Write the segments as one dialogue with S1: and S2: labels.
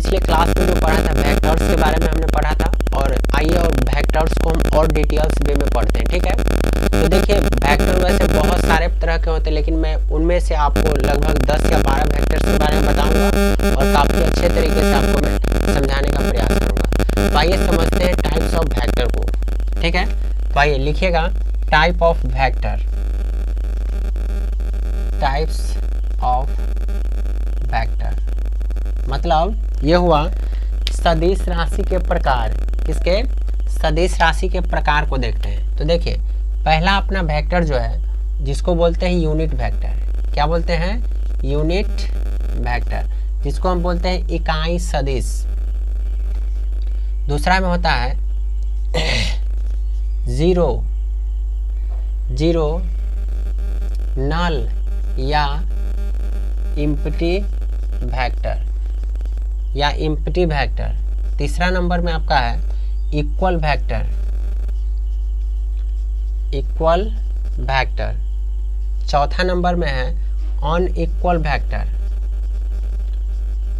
S1: पिछले क्लास में जो पढ़ा था वेक्टर्स के बारे में हमने पढ़ा था, और आइए और वेक्टर्स को हम और डिटेल्स वे में पढ़ते हैं। ठीक है, तो देखिए वेक्टर वैसे बहुत सारे तरह के होते हैं, लेकिन मैं उनमें से आपको लगभग 10 या 12 वेक्टर्स के बारे में बताऊंगा और काफ़ी अच्छे तरीके से आपको मैं समझाने का प्रयास करूँगा। तो आइए समझते हैं टाइप्स ऑफ वेक्टर को। ठीक है, तो आइए लिखिएगा type of vector, types of vector मतलब ये हुआ सदिश राशि के प्रकार। किसके? सदिश राशि के प्रकार को देखते हैं। तो देखिए पहला अपना वेक्टर जो है जिसको बोलते हैं यूनिट वेक्टर। क्या बोलते हैं? यूनिट वेक्टर, जिसको हम बोलते हैं इकाई सदिश। दूसरा में होता है जीरो, नल या इम्पटी वेक्टर या इम्पटी वेक्टर। तीसरा नंबर में आपका है इक्वल वेक्टर, इक्वल वेक्टर। चौथा नंबर में है अनइक्वल वेक्टर,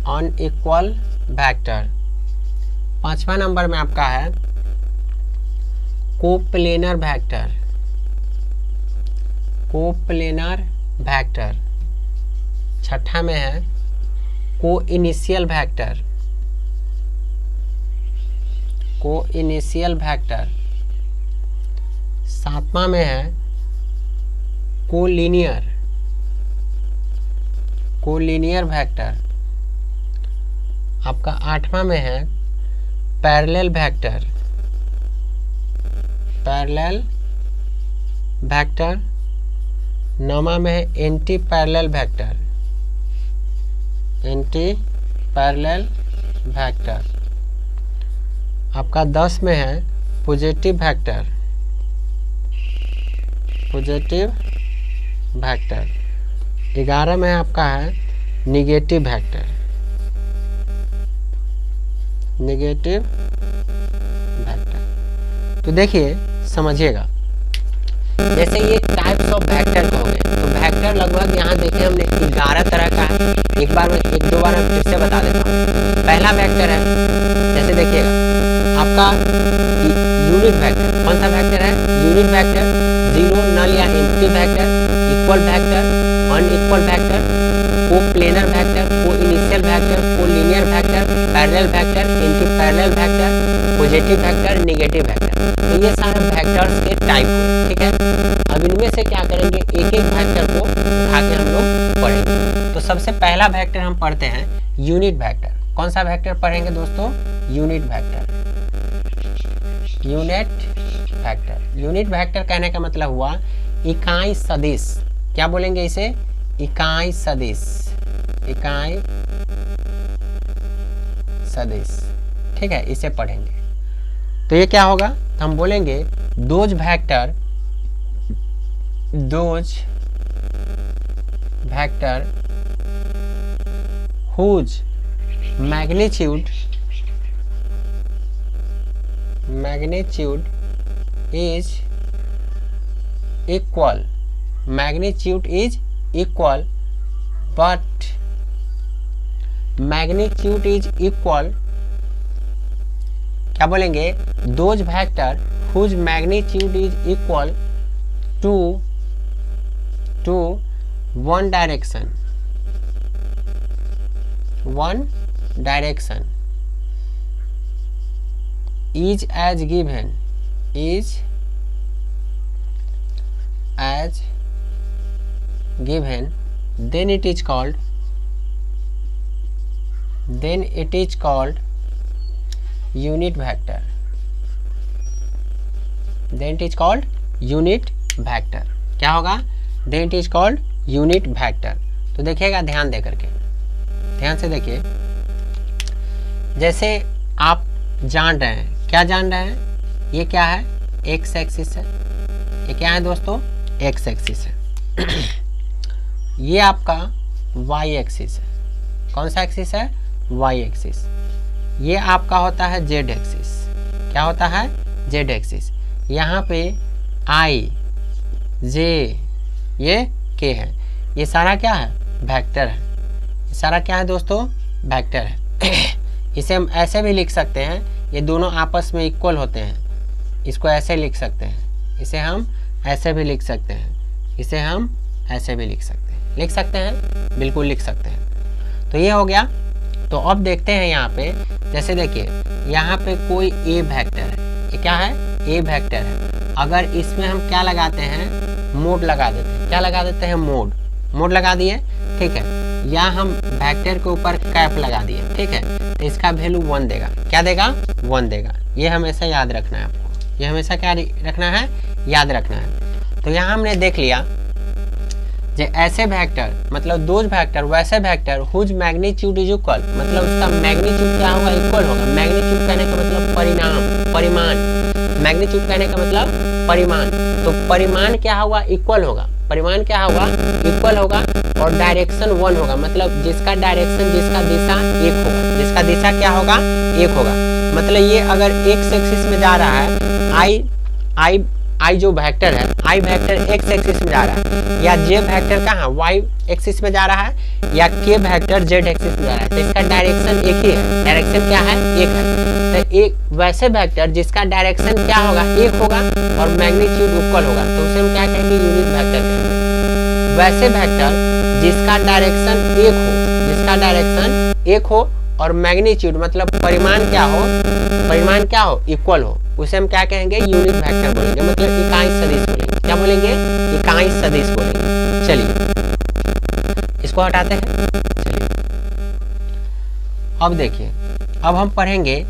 S1: अनइक्वल वेक्टर। पांचवा नंबर में आपका है कोप्लेनर वेक्टर, कोप्लेनर वेक्टर। छठा में है कोइनिशियल वेक्टर, कोइनिशियल वेक्टर। सातवां में है कोलिनियर, कोलिनियर वेक्टर। आपका आठवां में है पैरेलल वेक्टर, पैरेलल वेक्टर। नौवां में है anti parallel vector, anti parallel vector. आपका 10 में है पॉजिटिव वेक्टर, पॉजिटिव वेक्टर। 11 में आपका है निगेटिव वेक्टर, निगेटिव वेक्टर। तो देखिए समझिएगा, जैसे ये टाइप्स ऑफ वेक्टर हो गए, तो वेक्टर लगभग यहाँ देखें हमने 11 तरह का है। एक बार मैं एक दो बार फिर से बता देता हूँ। पहला वेक्टर है, जैसे देखिएगा आपका यूनिट वेक्टर। कौन सा वेक्टर है? Unit vector. जीरो, नल या empty vector, equal vector, unequal vector, coplanar vector, coinitial vector, collinear vector, parallel vector, anti parallel vector, positive vector, negative vector. तो ये सारे वेक्टर्स के टाइप हुए। ठीक है, अब इनमें से क्या करेंगे, एक एक वेक्टर को उठा के हम लोग पढ़ेंगे। तो सबसे पहला वेक्टर हम पढ़ते हैं यूनिट वेक्टर। कौन सा वेक्टर पढ़ेंगे दोस्तों? Unit vector, unit vector. Unit vector कहने का मतलब हुआ इकाई सदिश। क्या बोलेंगे इसे? इकाई सदिश, इकाई सदिश। ठीक है, इसे पढ़ेंगे। तो ये क्या होगा? तो हम बोलेंगे those vector, those vector whose magnitude is equal, magnitude is equal, but magnitude is equal। क्या बोलेंगे? those vector whose magnitude is equal to one direction, one direction is as given, is as given, then it is called, then it is called unit vector, then it is called unit vector। क्या होगा? then it is called unit vector। तो देखिएगा ध्यान दे करके, ध्यान से देखिए। जैसे आप जान रहे हैं, क्या जान रहे हैं? ये क्या है? एक्स एक्सिस है। ये क्या है दोस्तों? एक्स एक्सिस है। ये आपका वाई एक्सिस है। कौन सा एक्सिस है? Y axis. ये आपका होता है जेड एक्सिस। क्या होता है? Z axis. यहाँ पे आई, जे, ये के है। ये सारा क्या है? वेक्टर है। ये सारा क्या है दोस्तों? वेक्टर है। इसे हम ऐसे भी लिख सकते हैं, ये दोनों आपस में इक्वल होते हैं, इसको ऐसे लिख सकते हैं, इसे हम ऐसे भी लिख सकते हैं, इसे हम ऐसे भी लिख सकते हैं, बिल्कुल लिख सकते हैं। तो ये हो गया। तो अब देखते हैं यहाँ पे, जैसे देखिए यहाँ पे कोई ए वेक्टर है, ये क्या है, ए वेक्टर है। अगर इसमें हम क्या लगाते हैं, मोड लगा देते हैं, क्या लगा देते हैं, मोड लगा दिए, ठीक है, या हम वेक्टर के ऊपर कैप लगा दिए, ठीक है, तो इसका वैल्यू 1 देगा, क्या देगा, 1 देगा। ये हमेशा याद रखना है आपको, ये हमेशा क्या रखना है, याद रखना है। तो यहाँ हमने देख लिया जे ऐसे वेक्टर मतलब दोज वेक्टर वैसे vector whose magnitude is equal, मतलब उसका मैग्नीट्यूड क्या होगा, इक्वल होगा। मैग्नीट्यूड कहने का मतलब परिमाण, मैग्नीट्यूड कहने का मतलब परिमाण, तो परिमाण क्या होगा, इक्वल होगा, परिमाण क्या होगा, इक्वल होगा, और डायरेक्शन 1 होगा, मतलब जिसका डायरेक्शन, जिसका दिशा 1 होगा, जिसका दिशा क्या होगा, 1 होगा। मतलब ये अगर x एक्सिस में जा रहा है, आई जो वेक्टर है, आई वेक्टर x एक्सिस में जा रहा है, या j वेक्टर कहाँ y एक्सिस में जा रहा है, या k वेक्टर z एक्सिस में जा रहा है, तो इसका डायरेक्शन एक ही है, डायरेक्शन क्या है, 1 है। तो एक वैसे वेक्टर जिसका डायरेक्शन क्या होगा, 1 होगा, और मैग्नीट्यूड इक्वल होगा, तो उसे हम क्या कहेंगे, यूनिट वेक्टर कहेंगे। वैसे वेक्टर जिसका डायरेक्शन 1 हो, जिसका डायरेक्शन 1 हो और मैग्नीट्यूड मतलब परिमाण क्या हो, इक्वल हो, उसे हम क्या कहेंगे, यूनिट वेक्टर बोलेंगे, मतलब इकाई सदिश बोलेंगे। क्या बोलेंगे, इकाई सदिश बोलेंगे। चलिए इसको हटाते हैं। चलिए अब देखिए, अब हम पढ़ेंगे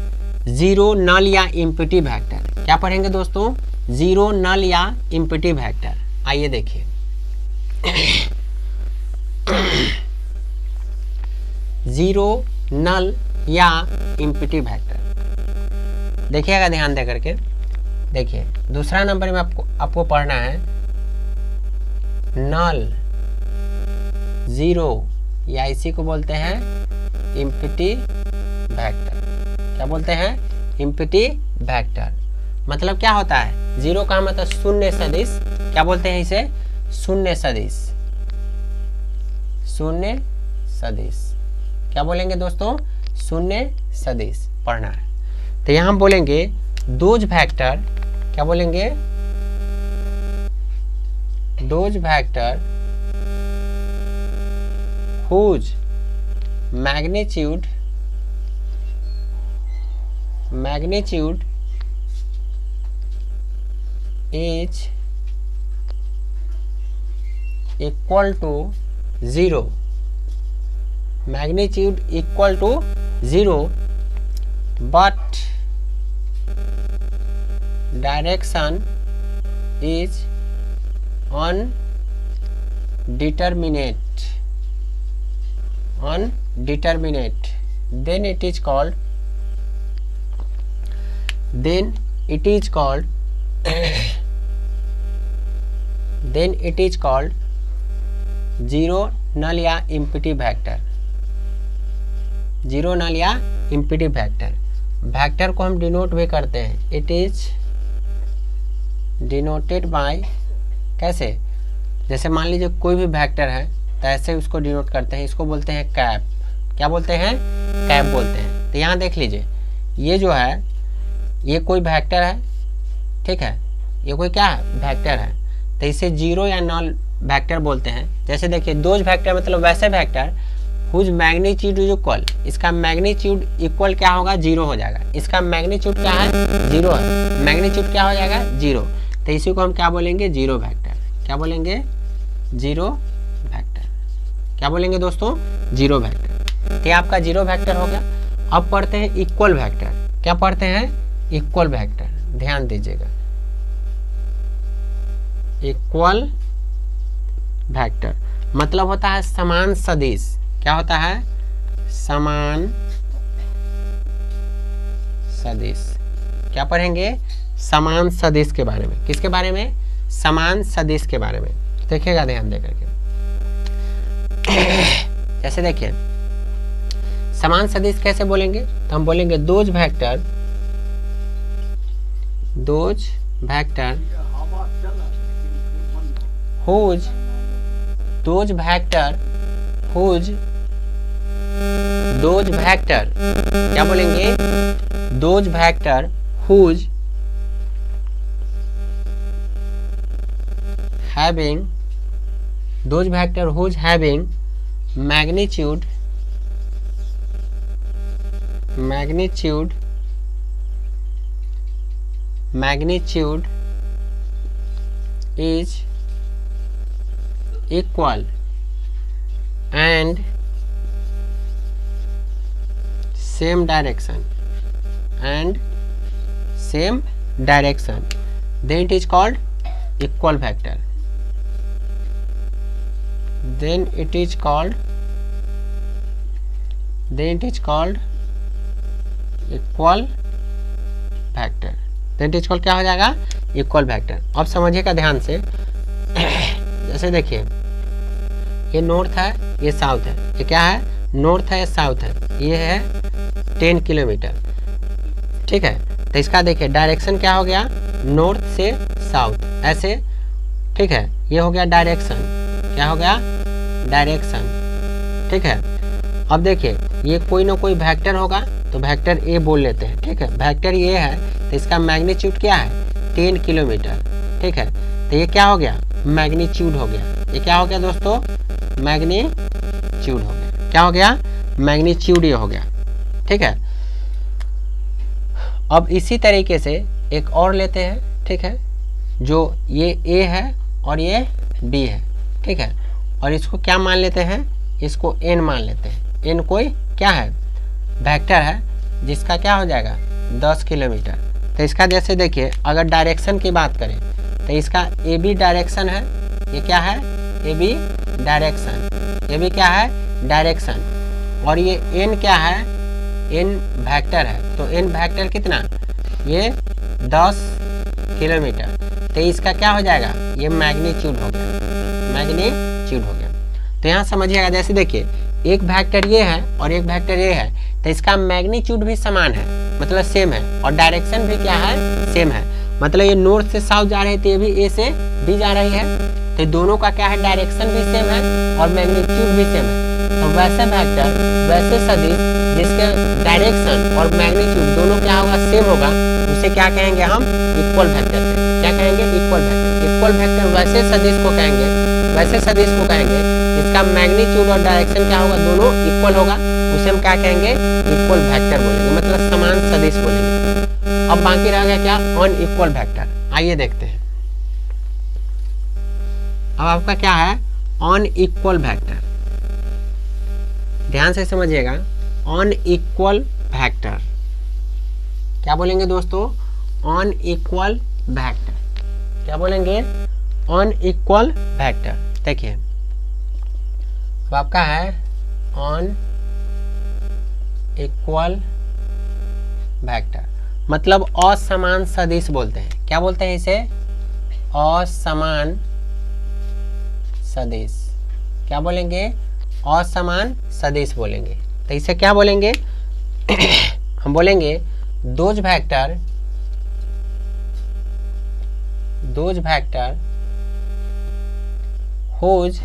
S1: जीरो नल या इम्पिटी वेक्टर। क्या पढ़ेंगे दोस्तों, जीरो नल या इम्पिटी वेक्टर। आइए देखिए जीरो नल या इम्पिटी वेक्टर देखिएगा ध्यान दे करके। देखिए दूसरा नंबर में आपको पढ़ना है नल, जीरो, या इसी को बोलते हैं इम्पिटी वेक्टर। क्या बोलते हैं, इम्पिटी वेक्टर। मतलब क्या होता है, जीरो का मतलब शून्य सदिश। क्या बोलते हैं इसे, शून्य सदिश, शून्य सदिश। क्या बोलेंगे दोस्तों, शून्य सदिश पढ़ना है। तो यहां हम बोलेंगे दोज वेक्टर। क्या बोलेंगे, those vector whose magnitude is equal to 0, magnitude equal to 0, but direction is undeterminate, then it is called zero null या इम्पिटी वेक्टर। जीरो नल या इम्पिटी वेक्टर। वेक्टर को हम डिनोट भी करते हैं, इट इज डिनोटेड बाय, कैसे, जैसे मान लीजिए कोई भी वेक्टर है तो ऐसे उसको डिनोट करते हैं, इसको बोलते हैं कैप। क्या बोलते हैं, कैप बोलते हैं। तो यहाँ देख लीजिए, ये जो है ये कोई वेक्टर है, ठीक है, ये कोई क्या है, वेक्टर है, तो इसे जीरो या नल वेक्टर बोलते हैं। जैसे देखिए दोज वेक्टर मतलब वैसे vector whose magnitude is equal, इसका मैग्नीट्यूड इक्वल क्या होगा, 0 हो जाएगा। इसका मैग्नीट्यूड क्या है, 0 है, मैग्नीट्यूड क्या हो जाएगा, 0। तो इसी को हम क्या बोलेंगे, जीरो वेक्टर। क्या बोलेंगे, जीरो वेक्टर। क्या बोलेंगे दोस्तों, जीरो वेक्टर। तो आपका जीरो वेक्टर हो गया। अब पढ़ते हैं इक्वल वेक्टर। क्या पढ़ते हैं, इक्वल वेक्टर, ध्यान दीजिएगा। इक्वल वेक्टर मतलब होता है समान सदिश। क्या होता है, समान सदिश। क्या पढ़ेंगे, समान सदिश के बारे में। किसके बारे में, समान सदिश के बारे में। देखिएगा ध्यान दे करके। जैसे देखिए समान सदिश कैसे बोलेंगे, तो हम बोलेंगे those vector whose those vector, क्या बोलेंगे, those vector whose having, those vector whose having magnitude is equal and same direction, then it is called equal vector. Then it is called equal vector. then it is called क्या हो जाएगा, equal vector. अब समझिएगा ध्यान से. जैसे देखिए ये नॉर्थ है, ये साउथ है. ये क्या है, नॉर्थ है, ये साउथ है. ये है 10 किलोमीटर. ठीक है, तो इसका देखिए डायरेक्शन क्या हो गया, नॉर्थ से साउथ ऐसे. ठीक है, ये हो गया डायरेक्शन. क्या हो गया, डायरेक्शन. ठीक है, अब देखिए ये कोई ना कोई वेक्टर होगा तो वेक्टर ए बोल लेते हैं. ठीक है, वेक्टर ये है तो इसका मैग्नीट्यूड क्या है, 10 किलोमीटर. ठीक है, तो ये क्या हो गया, मैग्नीट्यूड हो गया. ये क्या हो गया दोस्तों, मैग्नीट्यूड हो गया. क्या हो गया, मैग्नीट्यूड ये हो गया. ठीक है, अब इसी तरीके से एक और लेते हैं. ठीक है, जो ये ए है और ये बी है. ठीक है, और इसको क्या मान लेते हैं, इसको एन मान लेते हैं. एन कोई क्या है, वेक्टर है जिसका क्या हो जाएगा 10 किलोमीटर. तो इसका जैसे देखिए अगर डायरेक्शन की बात करें तो इसका ए बी डायरेक्शन है. ये क्या है, ए बी डायरेक्शन. ये भी क्या है, डायरेक्शन. और ये एन क्या है, एन वेक्टर है. तो एन वेक्टर कितना, ये 10 किलोमीटर. तो इसका क्या हो जाएगा, ये मैग्नीट्यूड हो गया, मैग्नीट्यूड हो गया. तो यहाँ समझिएगा, जैसे देखिए एक वेक्टर ये है और एक वेक्टर ये है तो इसका मैग्नीट्यूड भी समान है, मतलब सेम है. और डायरेक्शन भी क्या है, सेम है. मतलब ये नॉर्थ से साउथ जा रहे थे, ये भी ए से बी जा रही है. तो दोनों का क्या है, डायरेक्शन भी सेम है और मैग्नीट्यूड भी सेम है. तो वैसे वेक्टर, वैसे सदिश जिसके डायरेक्शन और मैग्नीट्यूड दोनों क्या होगा, सेम होगा, उसे क्या कहेंगे हम, इक्वल वेक्टर से. क्या कहेंगे, इक्वल वेक्टर. इक्वल वेक्टर वैसे सदिश को कहेंगे, वैसे सदिश को कहेंगे जिसका मैग्नीट्यूड और डायरेक्शन क्या होगा, दोनों इक्वल होगा, उसे हम क्या कहेंगे, इक्वल वेक्टर बोलेंगे, मतलब समान सदिश बोलेंगे. अब बाकी रह गया क्या, अनइक्वल वेक्टर. आइए देखते हैं. अब आपका क्या है, अनइक्वल वेक्टर. ध्यान से समझिएगा, अनइक्वल वेक्टर क्या बोलेंगे दोस्तों, अनइक्वल वेक्टर. क्या बोलेंगे, अनइक्वल वेक्टर. देखिए अब आपका है अनइक्वल वेक्टर, मतलब असमान सदिश बोलते हैं. क्या बोलते हैं इसे, असमान सदिश. क्या बोलेंगे, असमान सदिश बोलेंगे. तो इसे क्या बोलेंगे, हम बोलेंगे those vector whose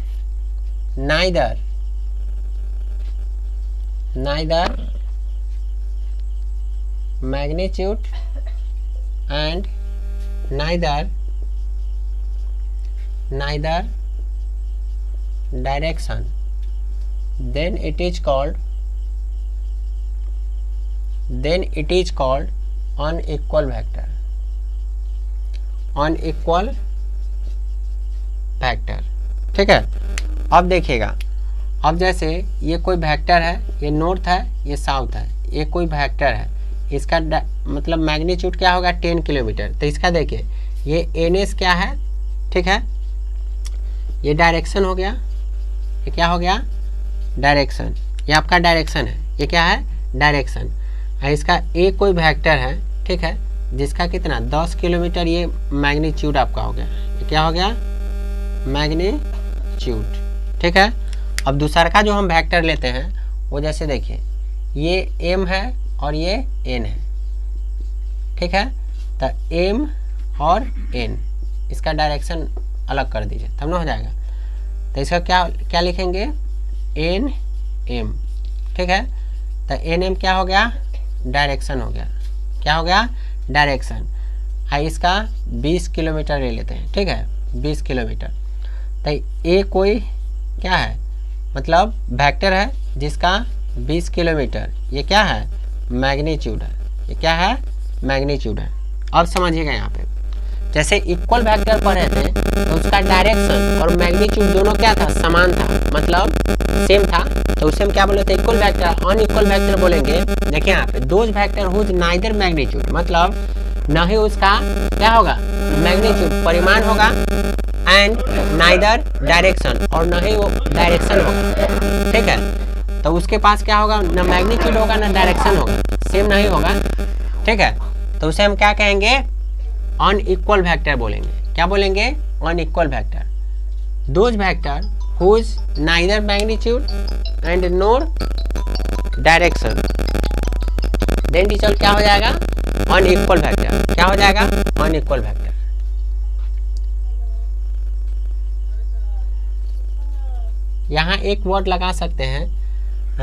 S1: neither magnitude and neither direction, then it is called unequal vector. Unequal vector. ठीक है, अब देखिएगा, अब जैसे ये कोई वेक्टर है, ये नॉर्थ है, ये साउथ है. ये कोई वेक्टर है, इसका मतलब मैग्नीट्यूड क्या होगा, 10 किलोमीटर. तो इसका देखिए ये एन एस क्या है. ठीक है, ये डायरेक्शन हो गया. ये क्या हो गया, डायरेक्शन. ये आपका डायरेक्शन है. ये क्या है, डायरेक्शन. इसका ए कोई वेक्टर है. ठीक है, जिसका कितना 10 किलोमीटर. ये मैग्नीट्यूड आपका हो गया. ये क्या हो गया, मैग्नीट्यूड. ठीक है, अब दूसरा का जो हम वेक्टर लेते हैं वो जैसे देखिए ये एम है और ये एन है. ठीक है, तो एम और एन, इसका डायरेक्शन अलग कर दीजिए तब ना हो जाएगा. तो इसका क्या लिखेंगे, एन एम. ठीक है, तो एन एम क्या हो गया, डायरेक्शन हो गया, क्या हो गया, डायरेक्शन। इसका 20 किलोमीटर ले लेते हैं, ठीक है, 20 किलोमीटर। तो ए कोई क्या है, मतलब वेक्टर है जिसका 20 किलोमीटर, ये क्या है, मैग्नीट्यूड है, ये क्या है, मैग्नीट्यूड है। अब समझिएगा यहाँ पे जैसे इक्वल वेक्टर पढ़े थे तो उसका डायरेक्शन और मैग्नीट्यूड दोनों क्या था, समान था, मतलब सेम था, तो उसे हम क्या बोले थे, इक्वल वेक्टर। अनइक्वल वेक्टर बोलेंगे, देखिए यहाँ पे those vector whose neither magnitude, मतलब न ही उसका क्या होगा, मैग्नीट्यूड परिमाण होगा, एंड नाइदर डायरेक्शन, और न ही वो डायरेक्शन होगा, ठीक है। तो उसके पास क्या होगा, न मैग्नीट्यूड होगा न डायरेक्शन होगा, सेम नहीं होगा, ठीक है। तो उसे हम क्या कहेंगे, अनइक्वल वेक्टर बोलेंगे। क्या बोलेंगे, unequal vector. Those vector whose neither magnitude and nor direction, then teacher क्या हो जाएगा, अनइक्वल वेक्टर। क्या हो जाएगा, अनइक्वल वेक्टर। यहाँ एक वर्ड लगा सकते हैं,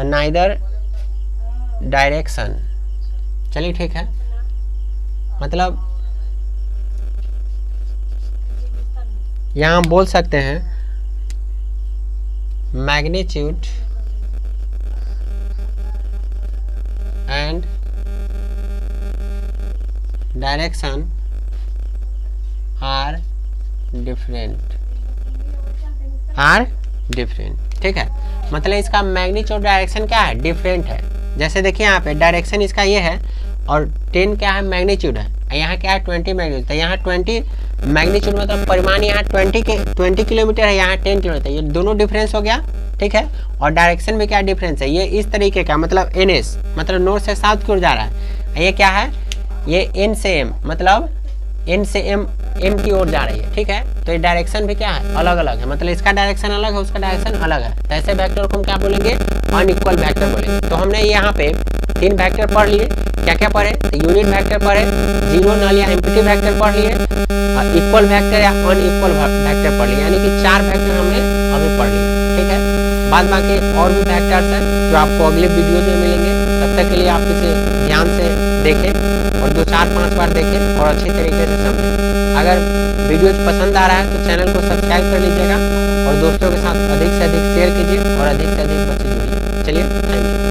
S1: नाइदर डायरेक्शन, चलिए ठीक है, मतलब यहाँ हम बोल सकते हैं magnitude and direction are different, ठीक है। मतलब इसका मैग्नीट्यूड डायरेक्शन क्या है, डिफरेंट है। जैसे देखिए यहाँ पे डायरेक्शन इसका ये है और 10 क्या है, मैग्नीट्यूड है, यहाँ क्या है 20 मैग्नीट्यूड। तो यहाँ 20 मैग्नीट्यूड मतलब परिमाण यहाँ 20 किलोमीटर है, यहाँ 10 किलोमीटर, ये दोनों डिफरेंस हो गया, ठीक है। और डायरेक्शन में क्या डिफरेंस है, ये इस तरीके का, मतलब NS मतलब नॉर्थ से साउथ की ओर जा रहा है, ये क्या है, ये N से M मतलब N से M की ओर जा रही है, ठीक है। तो ये डायरेक्शन भी क्या है, अलग अलग है, मतलब इसका डायरेक्शन अलग है, उसका डायरेक्शन अलग है। तो ऐसे वेक्टर को हम क्या बोलेंगे, अनइक्वल वेक्टर बोलेंगे। तो हमने यहाँ पे 3 वेक्टर पढ़ लिए, क्या क्या पढ़े, तो यूनिट वेक्टर पढ़े, जीरो नल या एम्प्टी वेक्टर पढ़ लिए, और इक्वल वेक्टर या अनइक्वल वेक्टर पढ़ लिए, यानी कि 4 वेक्टर हमने अभी पढ़ लिए, ठीक है। बाद बाकी और भी वेक्टर्स हैं जो आपको अगले वीडियो में मिलेंगे। तब तक के लिए आप इसे ध्यान से देखें और 2, 4, 5 बार देखें और अच्छी तरीके से समझें। अगर वीडियो पसंद आ रहा है तो चैनल को सब्सक्राइब कर लीजिएगा और दोस्तों के साथ अधिक से अधिक शेयर कीजिए और अधिक से अधिक बच्चे जुड़िए। चलिए, थैंक यू।